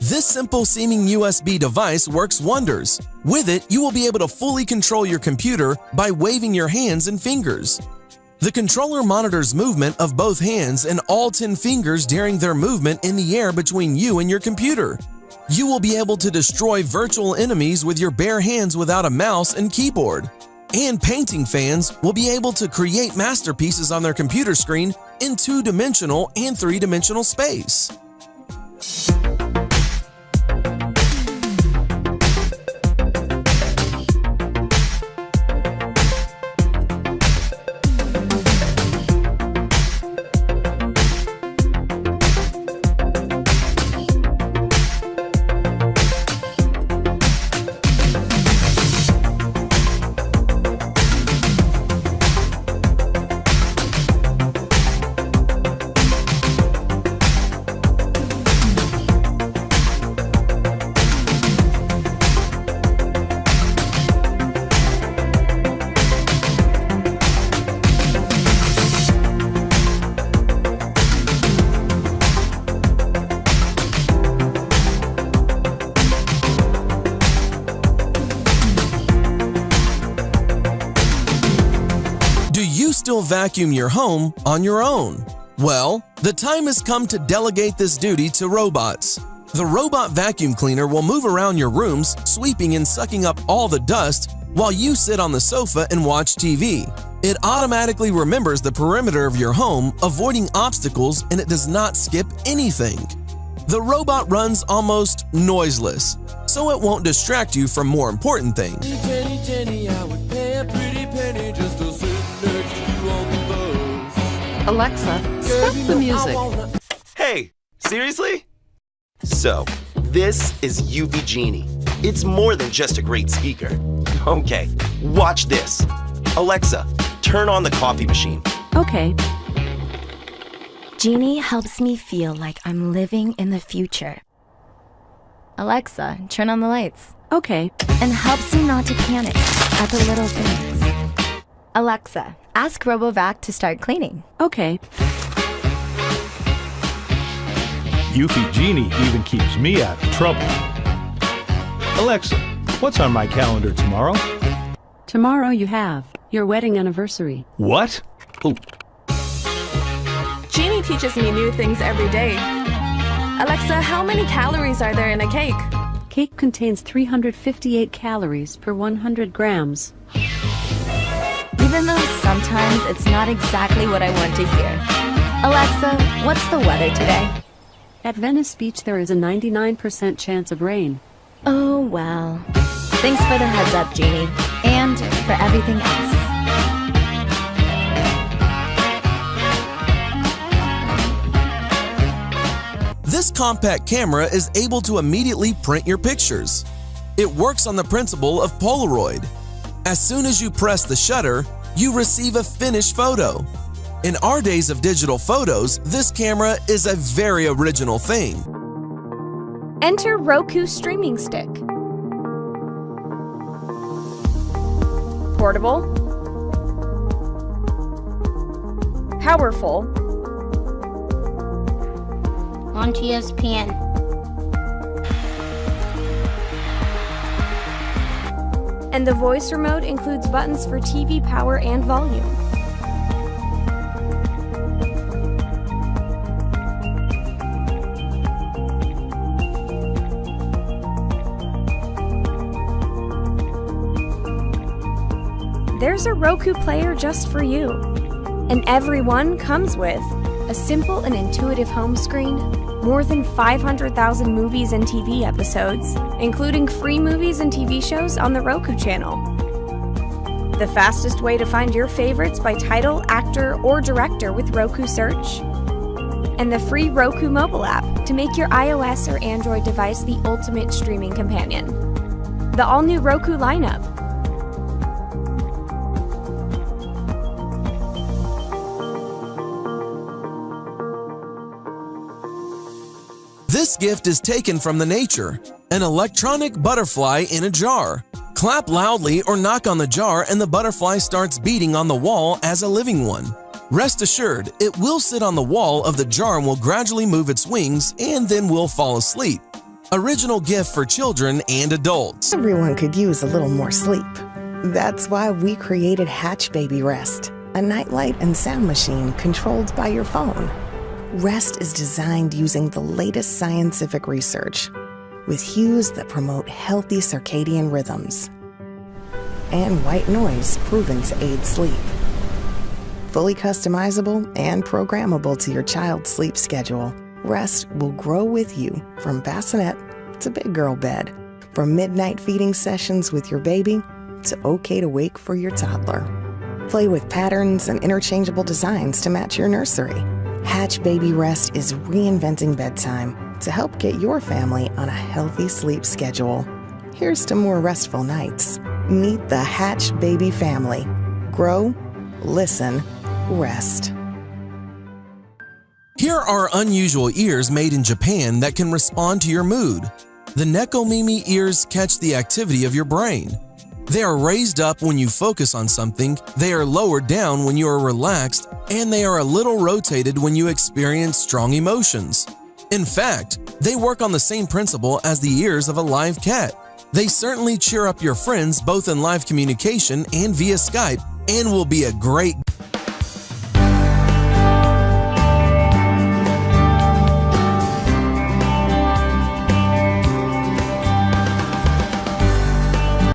This simple-seeming USB device works wonders. With it, you will be able to fully control your computer by waving your hands and fingers. The controller monitors movement of both hands and all 10 fingers during their movement in the air between you and your computer. You will be able to destroy virtual enemies with your bare hands without a mouse and keyboard. And painting fans will be able to create masterpieces on their computer screen in 2-dimensional and 3-dimensional space. Still vacuum your home on your own? Well, the time has come to delegate this duty to robots. The robot vacuum cleaner will move around your rooms, sweeping and sucking up all the dust while you sit on the sofa and watch TV. It automatically remembers the perimeter of your home, avoiding obstacles, and it does not skip anything. The robot runs almost noiseless, so it won't distract you from more important things. Jenny, I would pay a pretty penny just to sit next to you on the bus. Alexa, stop the music. Hey, seriously? So, this is Genie. It's more than just a great speaker. Okay, watch this. Alexa, turn on the coffee machine. Okay. Genie helps me feel like I'm living in the future. Alexa, turn on the lights. Okay. And helps me not to panic at the little things. Alexa, ask RoboVac to start cleaning. Okay. Genie even keeps me out of trouble. Alexa, what's on my calendar tomorrow? Tomorrow you have your wedding anniversary. What? Oh. Genie teaches me new things every day. Alexa, how many calories are there in a cake? Cake contains 358 calories per 100 grams. Even though sometimes it's not exactly what I want to hear. Alexa, what's the weather today? At Venice Beach there is a 99% chance of rain. Oh, well. Thanks for the heads up, Genie. And for everything else. This compact camera is able to immediately print your pictures. It works on the principle of Polaroid. As soon as you press the shutter, you receive a finished photo. In our days of digital photos, this camera is a very original thing. Enter Roku Streaming Stick. Portable. Powerful. Launch ESPN. And the voice remote includes buttons for TV power and volume. There's a Roku player just for you. And every one comes with a simple and intuitive home screen, more than 500,000 movies and TV episodes, including free movies and TV shows on the Roku channel. The fastest way to find your favorites by title, actor, or director with Roku Search. And the free Roku mobile app to make your iOS or Android device the ultimate streaming companion. The all-new Roku lineup. This gift is taken from the nature, an electronic butterfly in a jar. Clap loudly or knock on the jar and the butterfly starts beating on the wall as a living one. Rest assured, it will sit on the wall of the jar and will gradually move its wings and then will fall asleep. Original gift for children and adults. Everyone could use a little more sleep. That's why we created Hatch Baby Rest, a nightlight and sound machine controlled by your phone. Rest is designed using the latest scientific research, with hues that promote healthy circadian rhythms, and white noise proven to aid sleep. Fully customizable and programmable to your child's sleep schedule, Rest will grow with you from bassinet to big girl bed, from midnight feeding sessions with your baby to okay to wake for your toddler. Play with patterns and interchangeable designs to match your nursery. Hatch Baby Rest is reinventing bedtime to help get your family on a healthy sleep schedule. Here's to more restful nights. Meet the Hatch Baby family. Grow, listen, rest. Here are unusual ears made in Japan that can respond to your mood. The Nekomimi ears catch the activity of your brain. They are raised up when you focus on something, they are lowered down when you are relaxed, and they are a little rotated when you experience strong emotions. In fact, they work on the same principle as the ears of a live cat. They certainly cheer up your friends both in live communication and via Skype, and will be a great